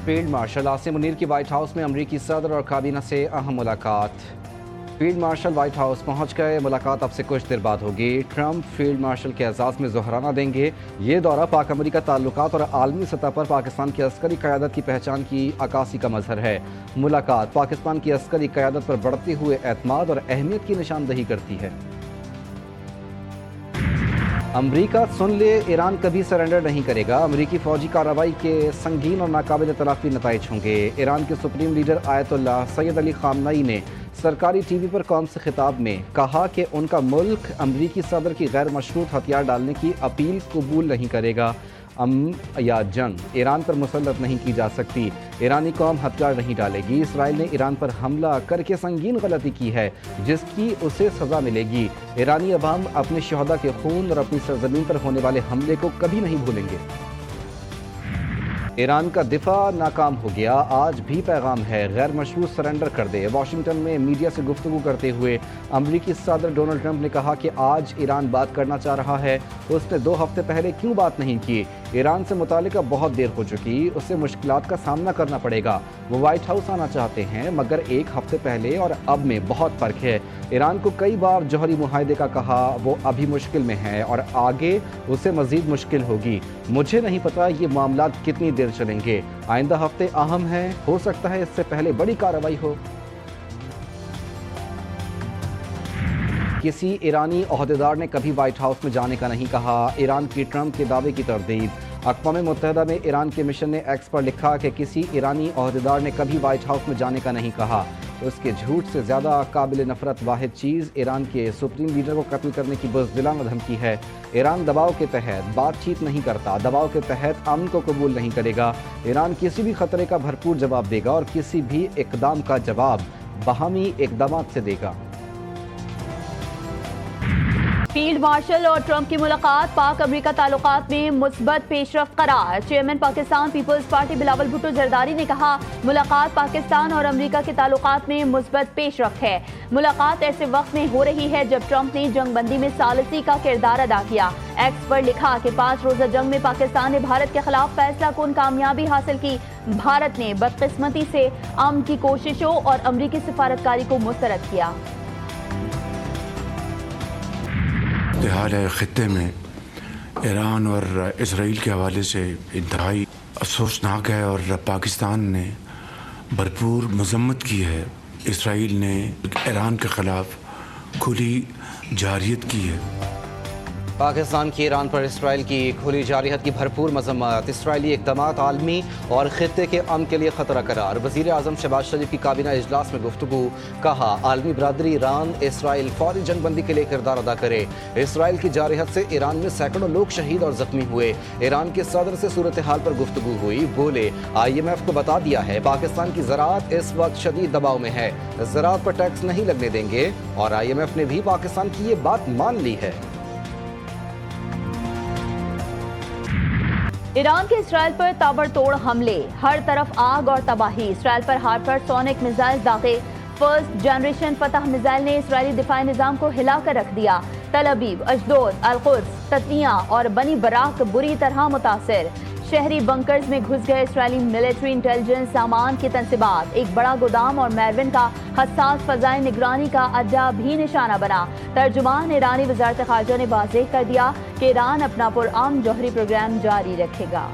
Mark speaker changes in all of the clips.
Speaker 1: Field marshal Asim Munir کی white house میں امریکی صدر اور کابینہ سے اہم ملاقات۔ فیلڈ مارشل وائٹ ہاؤس پہنچ گئے، ملاقات اب سے کچھ دیر بعد ہوگی۔ ٹرمپ فیلڈ مارشل کے اعزاز میں ظہرانہ دیں گے۔ یہ دورہ پاک امریکہ تعلقات اور عالمی سطح پر پاکستان کی عسکری قیادت کی پہچان کی عکاسی کا مظہر ہے۔ ملاقات پاکستان کی عسکری قیادت پر بڑھتے ہوئے اعتماد اور اہمیت کی نشاندہی کرتی ہے۔ امریکہ سن لے، ایران کبھی سرنڈر نہیں کرے گا۔ امریکی فوجی کارروائی کے سنگین اور ناقابل تلافی نتائج ہوں گے۔ ایران کے سپریم لیڈر آیت اللہ سید علی خامنئی نے سرکاری ٹی وی پر قوم سے خطاب میں کہا کہ ان کا ملک امریکی صدر کی غیر مشروط ہتھیار ڈالنے کی اپیل قبول نہیں کرے گا۔ امن یا جنگ ایران پر مسلط نہیں کی جا سکتی۔ ایرانی قوم ہتھیار نہیں ڈالے گی۔ اسرائیل نے ایران پر حملہ کر کے سنگین غلطی کی ہے جس کی اسے سزا ملے گی۔ ایرانی عوام اپنے شہداء کے خون اور اپنی سرزمین پر ہونے والے حملے کو کبھی نہیں بھولیں گے۔ ایران کا دفاع ناکام ہو گیا، آج بھی پیغام ہے غیر مشروط سرنڈر کر دے۔ واشنگٹن میں میڈیا سے گفتگو کرتے ہوئے امریکی صدر ڈونلڈ ٹرمپ نے کہا کہ آج ایران بات کرنا چاہ رہا ہے، اس نے 2 ہفتے پہلے کیوں بات نہیں کی؟ ایران سے متعلقہ بہت دیر ہو چکی، اسے مشکلات کا سامنا کرنا پڑے گا۔ وہ وائٹ ہاؤس آنا چاہتے ہیں مگر 1 ہفتے پہلے اور اب میں بہت فرق ہے۔ ایران کو کئی بار جوہری معاہدے کا کہا، وہ ابھی مشکل میں ہے اور آگے اسے مزید مشکل ہوگی۔ مجھے نہیں پتا یہ معاملات کتنی دیر چلیں گے۔ آئندہ ہفتے اہم ہیں، ہو سکتا ہے اس سے پہلے بڑی کارروائی ہو۔ کسی ایرانی عہدیدار نے کبھی وائٹ ہاؤس میں جانے کا نہیں کہا۔ ایران کی ٹرمپ کے دعوے کی تردید۔ اقوام متحدہ میں ایران کے مشن نے ایکس پر لکھا کہ کسی ایرانی عہدیدار نے کبھی وائٹ ہاؤس میں جانے کا نہیں کہا۔ اس کے جھوٹ سے زیادہ قابل نفرت واحد چیز ایران کے سپریم لیڈر کو قتل کرنے کی بزدلانہ دھمکی ہے۔ ایران دباؤ کے تحت بات چیت نہیں کرتا، دباؤ کے تحت امن کو قبول نہیں کرے گا۔ ایران کسی بھی خطرے کا بھرپور جواب دے گا اور کسی بھی اقدام کا جواب باہمی اقدامات سے دے گا۔
Speaker 2: فیلڈ مارشل اور ٹرمپ کی ملاقات پاک امریکہ تعلقات میں مثبت پیش رفت قرار۔ Chairman Pakistan People's Party Bilawal Bhutto Zardari نے کہا ملاقات پاکستان اور امریکہ کے تعلقات میں مثبت پیش رفت ہے۔ ملاقات ایسے وقت میں ہو رہی ہے جب ٹرمپ نے جنگ بندی میں ثالثی کا کردار ادا کیا۔ ایکس پر لکھا کہ 5 روزہ جنگ میں پاکستان نے بھارت کے خلاف فیصلہ کن کامیابی حاصل کی۔ بھارت نے بدقسمتی سے امن کی کوششوں اور امریکی سفارتکاری کو مسترد کیا۔
Speaker 3: حال خطے میں ایران اور اسرائیل کے حوالے سے انتہائی افسوسناک ہے اور پاکستان نے بھرپور مذمت کی ہے۔ اسرائیل نے ایران کے خلاف کھلی جارحیت کی ہے۔
Speaker 1: پاکستان کی ایران پر اسرائیل کی کھلی جارحیت کی بھرپور مذمت۔ اسرائیلی اقدامات عالمی اور خطے کے امن کے لیے خطرہ قرار۔ وزیر اعظم شہباز شریف کی کابینہ اجلاس میں گفتگو، کہا عالمی برادری ایران اسرائیل فوری جنگ بندی کے لیے کردار ادا کرے۔ اسرائیل کی جارحیت سے ایران میں سینکڑوں لوگ شہید اور زخمی ہوئے۔ ایران کے صدر سے صورتحال پر گفتگو ہوئی، بولے IMF کو بتا دیا ہے پاکستان کی زراعت اس وقت شدید دباؤ میں ہے، زراعت پر ٹیکس نہیں لگنے دیں گے، اور IMF نے بھی پاکستان کی یہ بات مان لی ہے۔
Speaker 2: ایران کے اسرائیل پر تابڑتوڑ حملے، ہر طرف آگ اور تباہی۔ اسرائیل پر ہائپر سونک میزائل داغے۔ فرسٹ جنریشن فتح میزائل نے اسرائیلی دفاعی نظام کو ہلا کر رکھ دیا۔ تل ابیب، اشدود، القدس، تطنیہ اور بنی براق بری طرح متاثر۔ شہری بنکرز میں گھس گئے اسرائیلی ملٹری انٹیلیجنس سامان کی تنصیبات۔ ایک بڑا گودام اور میروین کا حساس فضائی نگرانی کا اڈا بھی نشانہ بنا۔ ترجمان ایرانی وزارت خارجہ نے واضح کر دیا کہ ایران اپنا پرامن جوہری پروگرام جاری رکھے گا۔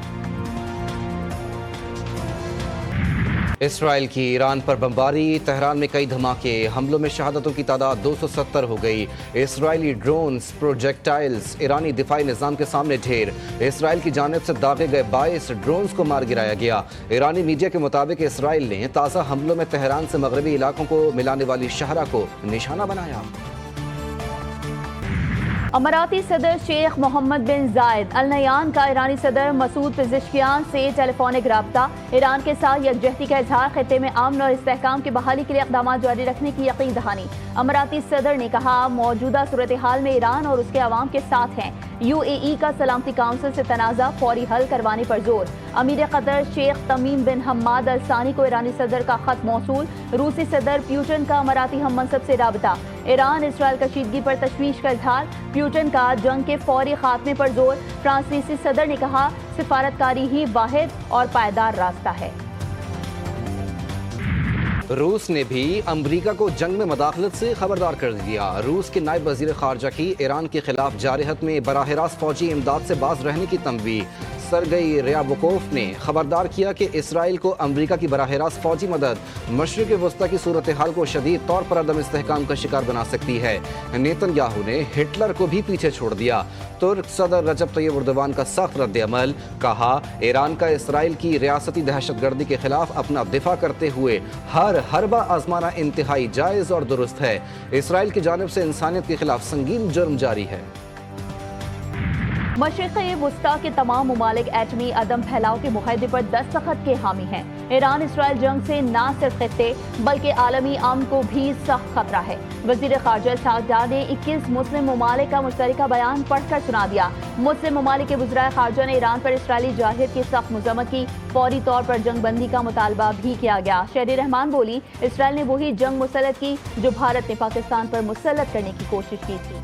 Speaker 1: اسرائیل کی ایران پر بمباری، تہران میں کئی دھماکے، حملوں میں شہادتوں کی تعداد 270 ہو گئی۔ اسرائیلی ڈرونز، پروجیکٹائلز ایرانی دفاعی نظام کے سامنے ڈھیر۔ اسرائیل کی جانب سے داغے گئے 22 ڈرونز کو مار گرایا گیا۔ ایرانی میڈیا کے مطابق اسرائیل نے تازہ حملوں میں تہران سے مغربی علاقوں کو ملانے والی شاہراہ کو نشانہ بنایا۔
Speaker 2: اماراتی صدر شیخ محمد بن زائد ال نہیان کا ایرانی صدر مسعود پزشکیان سے ٹیلی فونک رابطہ۔ ایران کے ساتھ یکجہتی کا اظہار، خطے میں امن اور استحکام کی بحالی کے لیے اقدامات جاری رکھنے کی یقین دہانی۔ اماراتی صدر نے کہا موجودہ صورتحال میں ایران اور اس کے عوام کے ساتھ ہیں۔ UAE کا سلامتی کونسل سے تنازع فوری حل کروانے پر زور۔ امیر قطر شیخ تمیم بن حماد ال ثانی کو ایرانی صدر کا خط موصول۔ روسی صدر پیوٹن کا اماراتی ہم منصب سے رابطہ۔ ایران اسرائیل کشیدگی پر تشویش کا اظہار، پیوٹن کا جنگ کے فوری خاتمے پر زور۔ فرانسیسی صدر نے کہا سفارتکاری ہی واحد اور پائیدار راستہ ہے۔
Speaker 1: روس نے بھی امریکہ کو جنگ میں مداخلت سے خبردار کر دیا۔ روس کے نائب وزیر خارجہ کی ایران کے خلاف جارحیت میں براہ راست فوجی امداد سے باز رہنے کی تنبیہ۔ سرگئی ریابوکوف نے خبردار کیا کہ اسرائیل کو امریکہ کی براہ راست فوجی مدد مشرق وسطی کی صورتحال کو شدید طور پر عدم استحکام کا شکار بنا سکتی ہے۔ نیتن یاہو نے ہٹلر کو بھی پیچھے چھوڑ دیا۔ ترک صدر رجب طیب اردوان کا سخت رد عمل، کہا ایران کا اسرائیل کی ریاستی دہشت گردی کے خلاف اپنا دفاع کرتے ہوئے ہر حربہ آزمانا انتہائی جائز اور درست ہے۔ اسرائیل کی جانب سے انسانیت کے خلاف سنگین جرم جاری ہے۔
Speaker 2: مشرقی وسطی کے تمام ممالک ایٹمی عدم پھیلاؤ کے معاہدے پر دستخط کے حامی ہیں۔ ایران اسرائیل جنگ سے نہ صرف خطے بلکہ عالمی امن کو بھی سخت خطرہ ہے۔ وزیر خارجہ اسحاق ڈار نے 21 مسلم ممالک کا مشترکہ بیان پڑھ کر سنا دیا۔ مسلم ممالک کے وزرائے خارجہ نے ایران پر اسرائیلی جارحیت کی سخت مذمت کی۔ فوری طور پر جنگ بندی کا مطالبہ بھی کیا گیا۔ شہری رحمان بولی، اسرائیل نے وہی جنگ مسلط کی جو بھارت نے پاکستان پر مسلط کرنے کی کوشش کی تھی۔